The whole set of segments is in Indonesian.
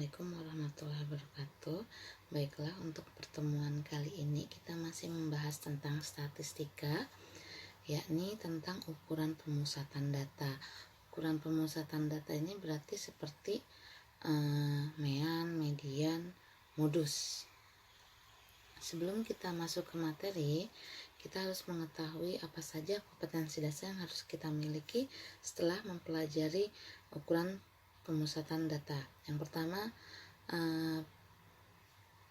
Assalamualaikum warahmatullahi wabarakatuh. Baiklah, untuk pertemuan kali ini kita masih membahas tentang statistika, yakni tentang ukuran pemusatan data. Ukuran pemusatan data ini berarti seperti mean, median, modus. Sebelum kita masuk ke materi, kita harus mengetahui apa saja kompetensi dasar yang harus kita miliki setelah mempelajari ukuran pemusatan data. Yang pertama,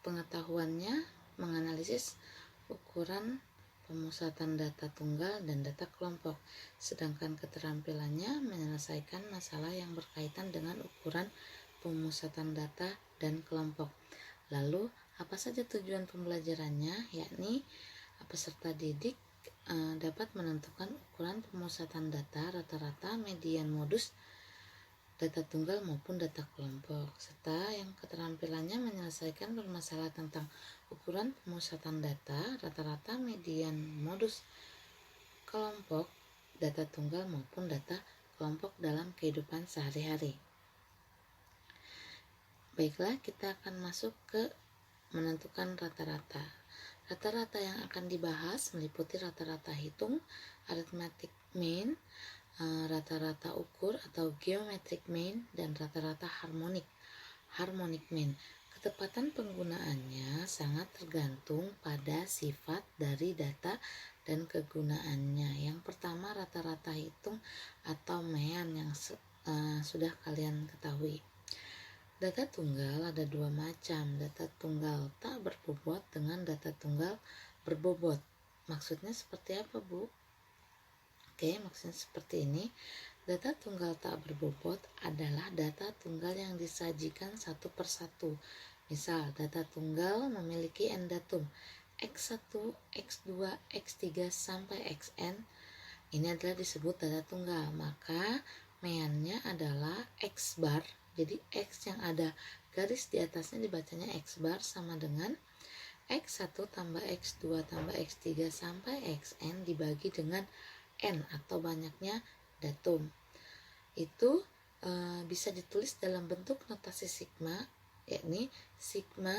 pengetahuannya menganalisis ukuran pemusatan data tunggal dan data kelompok, sedangkan keterampilannya menyelesaikan masalah yang berkaitan dengan ukuran pemusatan data dan kelompok. Lalu, apa saja tujuan pembelajarannya? Yakni peserta didik dapat menentukan ukuran pemusatan data, rata-rata, median, modus, data tunggal maupun data kelompok, serta yang keterampilannya menyelesaikan permasalahan tentang ukuran pemusatan data, rata-rata, median, modus, kelompok, data tunggal maupun data kelompok dalam kehidupan sehari-hari. Baiklah, kita akan masuk ke menentukan rata-rata. Rata-rata yang akan dibahas meliputi rata-rata hitung, arithmetic mean, rata-rata ukur atau geometric mean, dan rata-rata harmonic mean. Ketepatan penggunaannya sangat tergantung pada sifat dari data dan kegunaannya. Yang pertama, rata-rata hitung atau mean yang sudah kalian ketahui. Data tunggal ada dua macam, data tunggal tak berbobot dengan data tunggal berbobot. Maksudnya seperti apa, Bu? Oke, maksudnya seperti ini. Data tunggal tak berbobot adalah data tunggal yang disajikan satu persatu. Misal, data tunggal memiliki n datum X1, X2, X3 sampai Xn. Ini adalah disebut data tunggal. Maka meannya adalah X bar. Jadi X yang ada garis di atasnya dibacanya X bar sama dengan X1 tambah X2 tambah X3 sampai Xn dibagi dengan N atau banyaknya datum. Itu bisa ditulis dalam bentuk notasi sigma, yakni sigma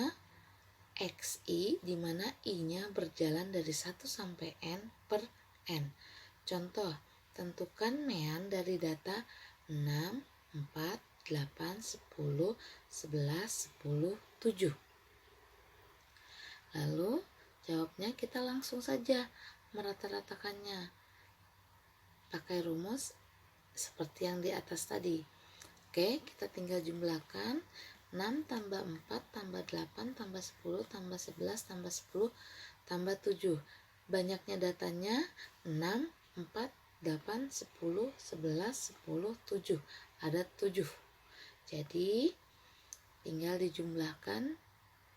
XI, di mana I-nya berjalan dari 1 sampai N per N. Contoh, tentukan mean dari data 6, 4, 8, 10, 11, 10, 7. Lalu jawabnya kita langsung saja merata-ratakannya pakai rumus seperti yang di atas tadi. Oke, kita tinggal jumlahkan 6 tambah 4 tambah 8 tambah 10 tambah 11 tambah 10 tambah 7. Banyaknya datanya 6, 4, 8, 10, 11, 10, 7. Ada 7. Jadi tinggal dijumlahkan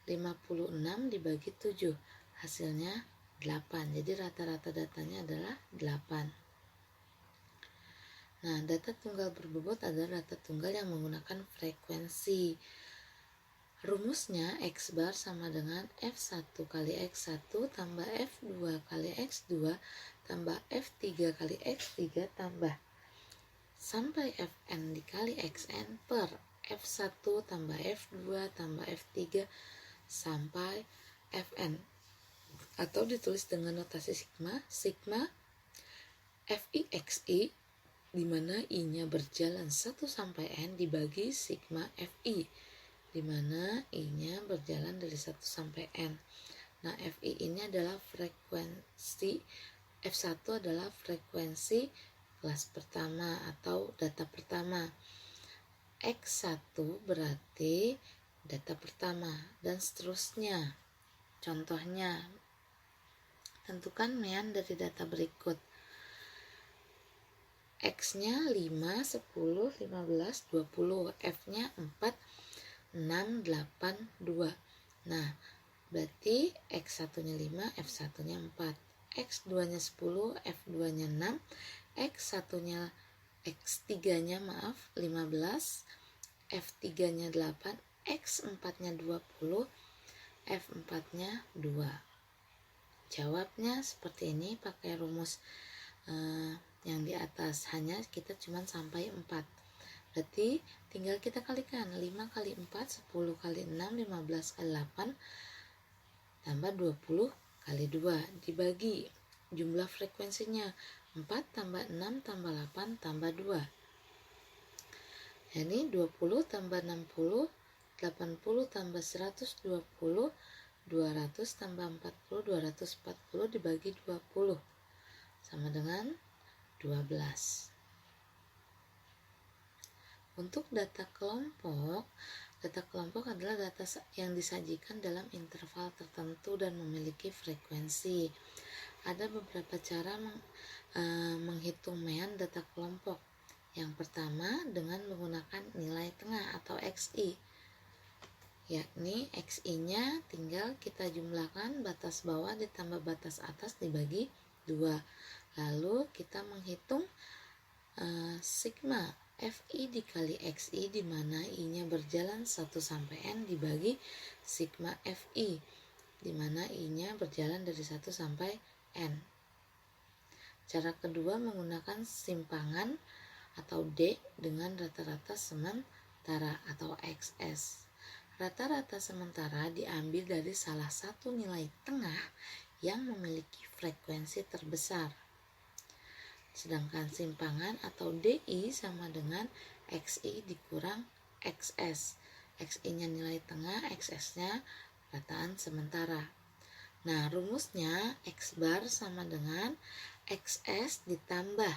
56 dibagi 7. Hasilnya 8. Jadi rata-rata datanya adalah 8. Nah, data tunggal berbobot adalah data tunggal yang menggunakan frekuensi. Rumusnya X bar sama dengan F1 kali X1 tambah F2 kali X2 tambah F3 kali X3 tambah sampai Fn dikali Xn per F1 tambah F2 tambah F3 sampai Fn. Atau ditulis dengan notasi sigma FI/XI, di mana I-nya berjalan 1 sampai N dibagi sigma FI, di mana I-nya berjalan dari 1 sampai N. Nah, FI ini adalah frekuensi, F1 adalah frekuensi kelas pertama atau data pertama. X1 berarti data pertama dan seterusnya. Contohnya, tentukan mean dari data berikut. X-nya 5, 10, 15, 20, F-nya 4, 6, 8, 2. Nah, berarti X1-nya 5, F1-nya 4. X2-nya 10, F2-nya 6, X1-nya X3-nya 15, F3-nya 8, X4-nya 20, F4-nya 2. Jawabnya seperti ini pakai rumus yang di atas, hanya kita cuma sampai 4. Berarti tinggal kita kalikan 5 kali 4, 10 kali 6, 15 kali 8, tambah 20 kali 2, dibagi jumlah frekuensinya 4 tambah 6 tambah 8 tambah 2. Ini 20 tambah 60, 80 tambah 120, 200 tambah 40, 240 dibagi 20 sama dengan 12. Untuk data kelompok adalah data yang disajikan dalam interval tertentu dan memiliki frekuensi. Ada beberapa cara menghitung mean data kelompok. Yang pertama dengan menggunakan nilai tengah atau XI, yakni XI-nya tinggal kita jumlahkan batas bawah ditambah batas atas dibagi 2. Lalu kita menghitung sigma FI dikali XI, di mana I-nya berjalan 1 sampai N dibagi sigma FI, di mana I-nya berjalan dari 1 sampai N. Cara kedua menggunakan simpangan atau D dengan rata-rata sementara atau XS. Rata-rata sementara diambil dari salah satu nilai tengah yang memiliki frekuensi terbesar. Sedangkan simpangan atau DI sama dengan XI dikurang XS. XI-nya nilai tengah, XS-nya rataan sementara. Nah, rumusnya X bar sama dengan XS ditambah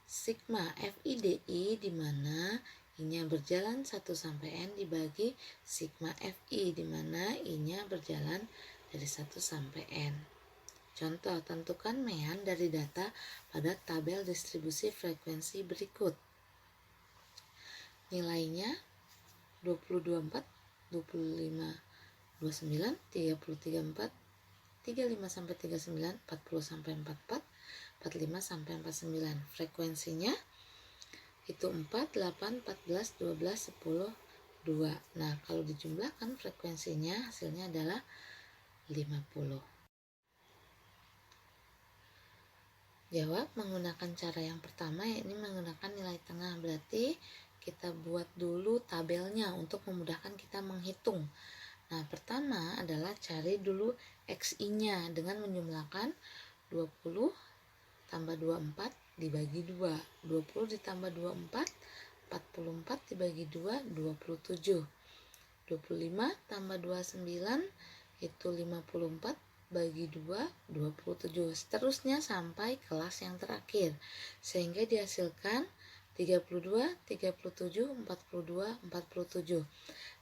sigma FI/DI, di mana I-nya berjalan 1 sampai N dibagi sigma FI, di mana I-nya berjalan dari 1 sampai N. Contoh, tentukan mean dari data pada tabel distribusi frekuensi berikut. Nilainya 20, 24, 25, 29, 30, 34, 35 sampai 39, 40 sampai 44, 45 sampai 49. Frekuensinya itu 4, 8, 14, 12, 10, 2. Nah, kalau dijumlahkan frekuensinya hasilnya adalah 50. Jawab menggunakan cara yang pertama, yakni menggunakan nilai tengah. Berarti kita buat dulu tabelnya untuk memudahkan kita menghitung. Nah, pertama adalah cari dulu XI-nya dengan menjumlahkan 20 tambah 24 dibagi 2. 20 ditambah 24, 44 dibagi 2, 27. 25 tambah 29 itu 54 bagi 2, 27. Seterusnya sampai kelas yang terakhir, sehingga dihasilkan 32, 37, 42, 47.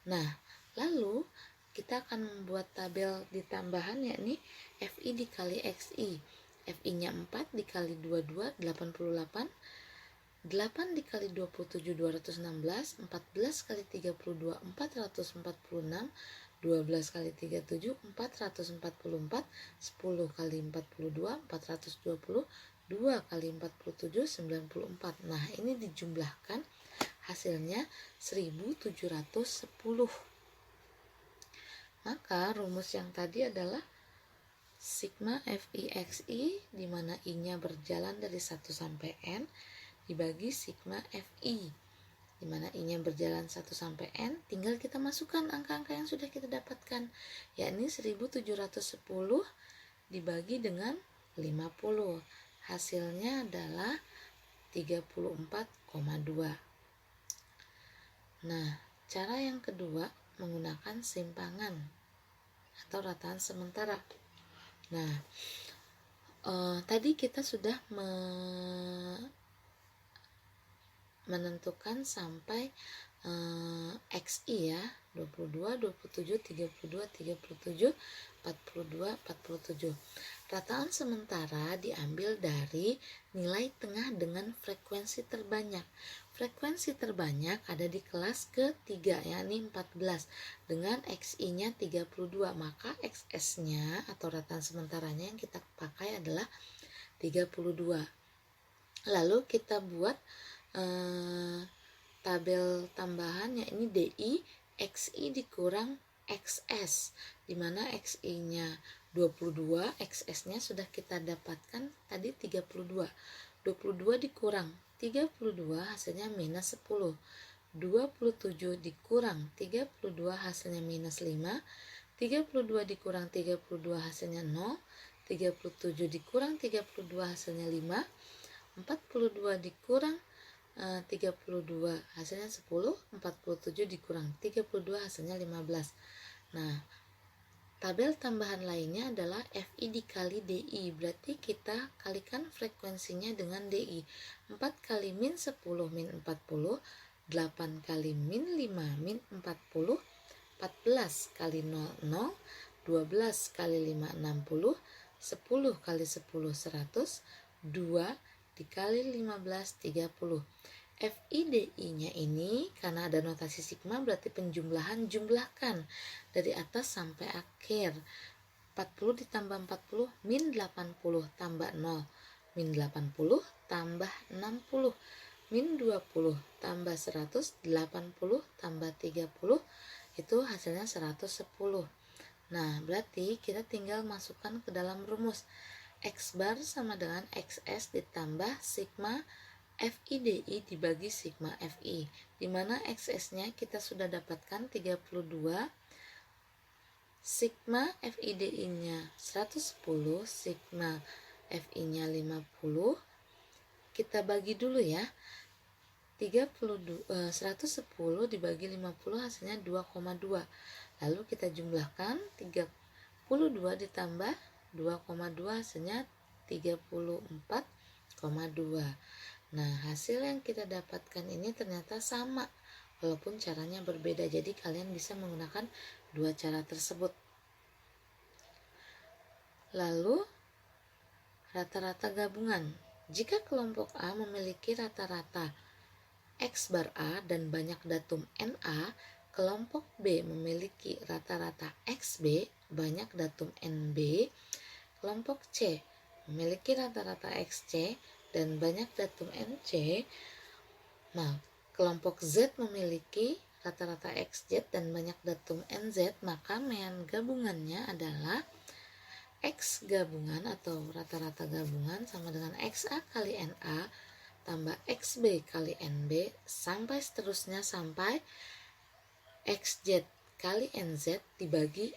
Nah, lalu kita akan membuat tabel di tambahan, yakni FI dikali XI. FI-nya 4 dikali 22, 88. 8 dikali 27, 216. 14 kali 32, 446. 12 kali 37, 444. 10 kali 42, 420. 2 kali 47, 94. Nah, ini dijumlahkan hasilnya 1710. Maka rumus yang tadi adalah sigma FI/XI, di mana I-nya berjalan dari 1 sampai N dibagi sigma FI, di mana I-nya berjalan 1 sampai N, tinggal kita masukkan angka-angka yang sudah kita dapatkan, yakni 1710 dibagi dengan 50. Hasilnya adalah 34,2. Nah, cara yang kedua menggunakan simpangan atau rataan sementara. Nah, tadi kita sudah menentukan sampai XI ya, 22, 27, 32, 37, 42, 47. Rataan sementara diambil dari nilai tengah dengan frekuensi terbanyak. Frekuensi terbanyak ada di kelas ketiga, yakni 14, dengan XI-nya 32. Maka XS-nya atau rataan sementaranya yang kita pakai adalah 32. Lalu kita buat tabel tambahan, yakni DI XI dikurang XS, di mana XI-nya 22, XS-nya sudah kita dapatkan tadi 32. 22 dikurang 32 hasilnya minus 10. 27 dikurang 32 hasilnya minus 5. 32 dikurang 32 hasilnya 0. 37 dikurang 32 hasilnya 5. 42 dikurang 32 hasilnya 10. 47 dikurang 32 hasilnya 15. Nah, tabel tambahan lainnya adalah FI dikali DI, berarti kita kalikan frekuensinya dengan DI. 4 kali min 10 min 40, 8 kali min 5 min 40, 14 kali 0 0, 12 kali 5 60, 10 kali 10 100, 2 dikali 15 30. FIDI-nya ini karena ada notasi sigma berarti penjumlahan, jumlahkan dari atas sampai akhir. 40 ditambah 40 min 80 tambah 0, min 80 tambah 60, min 20 tambah 100, 80 tambah 30 itu hasilnya 110. Nah, berarti kita tinggal masukkan ke dalam rumus. X bar sama dengan XS ditambah sigma FIDI dibagi sigma FI, di mana XS-nya kita sudah dapatkan 32, sigma FIDI-nya 110, sigma FI-nya 50. Kita bagi dulu ya. 110 dibagi 50 hasilnya 2,2. Lalu kita jumlahkan 32 ditambah 2,2 hasilnya 34,2. Nah, hasil yang kita dapatkan ini ternyata sama, walaupun caranya berbeda. Jadi kalian bisa menggunakan dua cara tersebut. Lalu, rata-rata gabungan. Jika kelompok A memiliki rata-rata X bar A dan banyak datum NA, kelompok B memiliki rata-rata XB, banyak datum NB, kelompok C memiliki rata-rata XC dan banyak datum NC. Nah, kelompok Z memiliki rata-rata XZ dan banyak datum NZ, maka mean gabungannya adalah X gabungan atau rata-rata gabungan sama dengan XA kali NA tambah XB kali NB sampai seterusnya sampai XZ kali NZ dibagi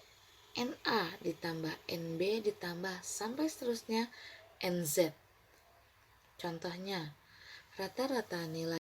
NA ditambah NB ditambah sampai seterusnya NZ. Contohnya, rata-rata nilai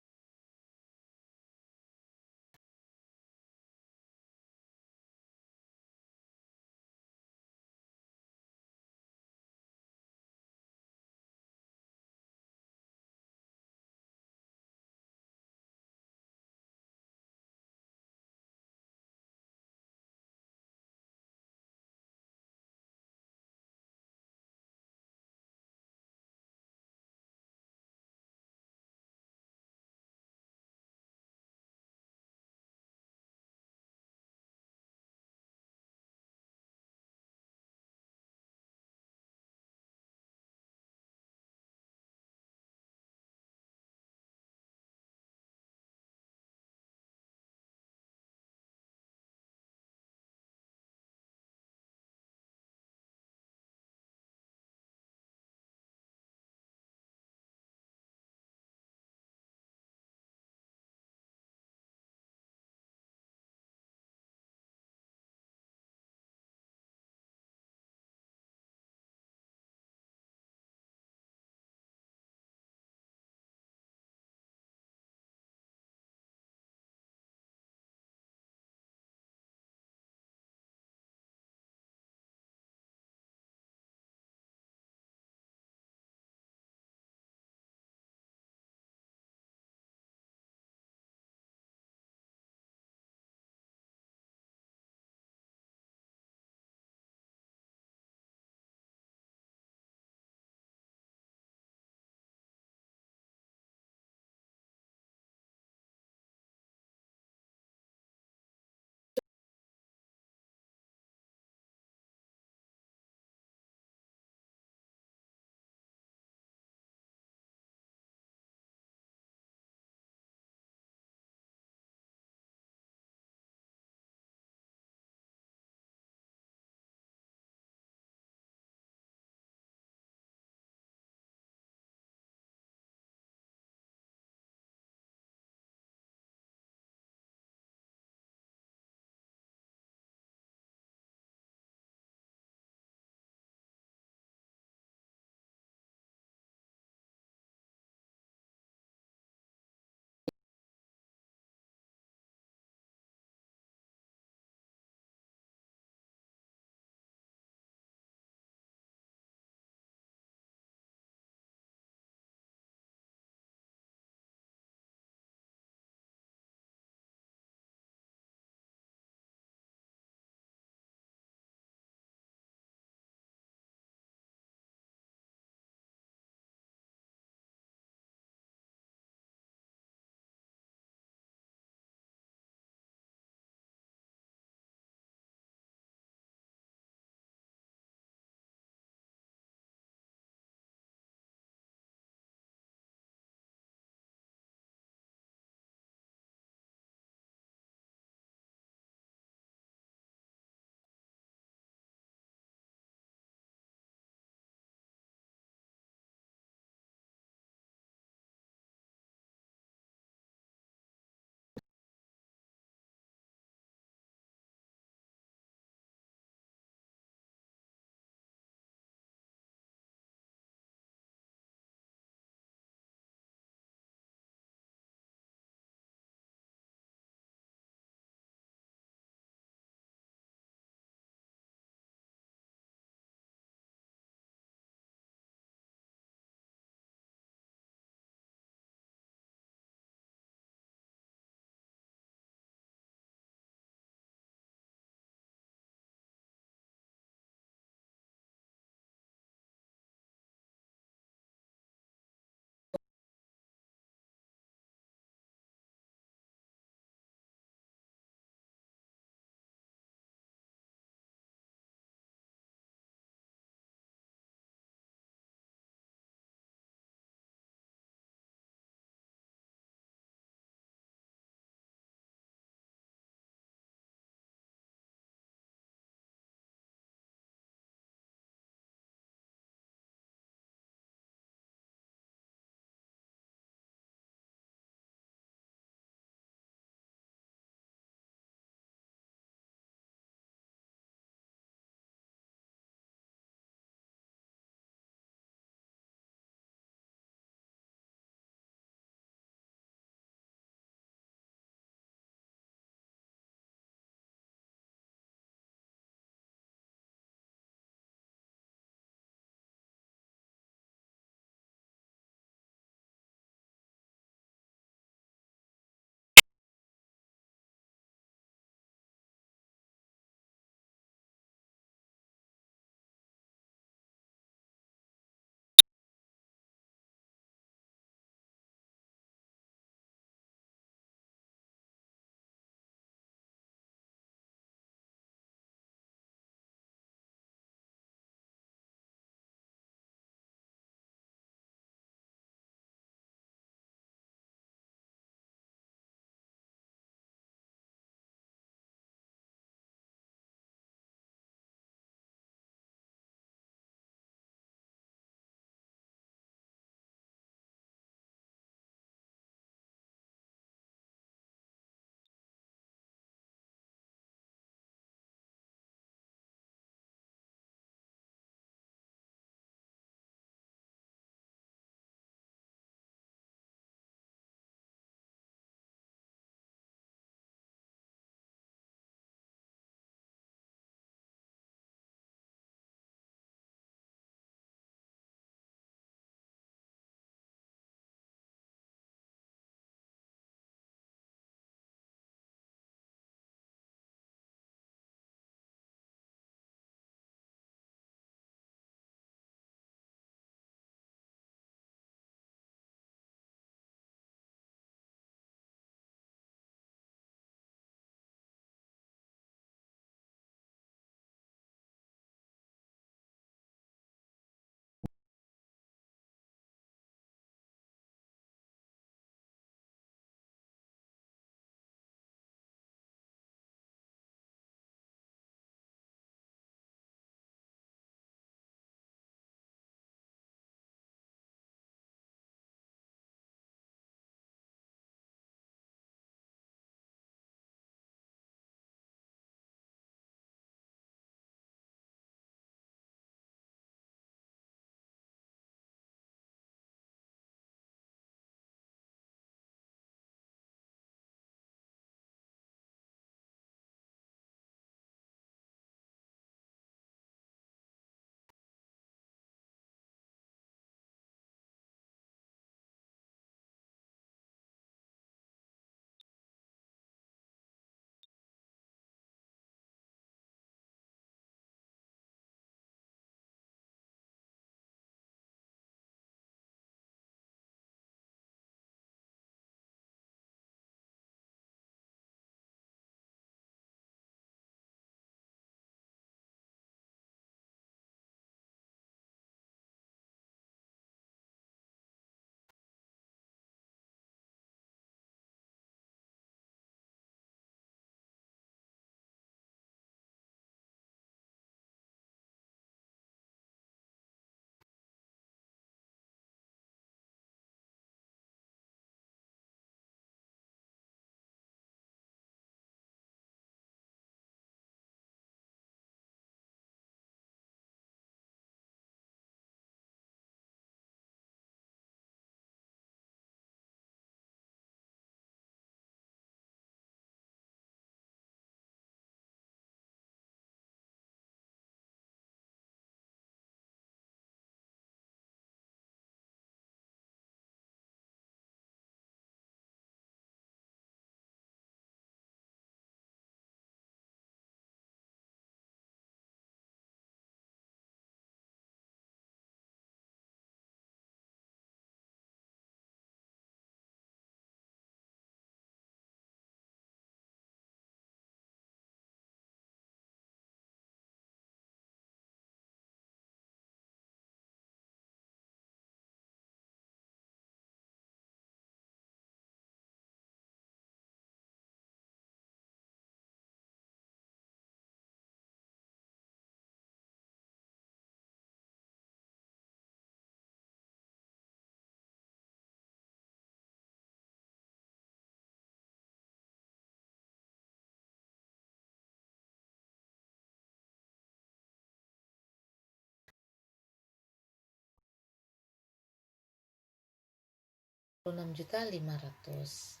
6.500.000.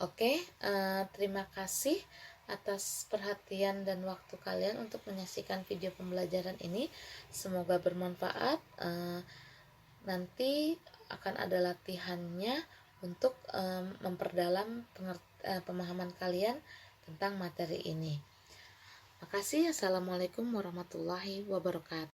Oke, terima kasih atas perhatian dan waktu kalian untuk menyaksikan video pembelajaran ini. Semoga bermanfaat. Nanti akan ada latihannya untuk memperdalam pemahaman kalian tentang materi ini. Makasih. Assalamualaikum warahmatullahi wabarakatuh.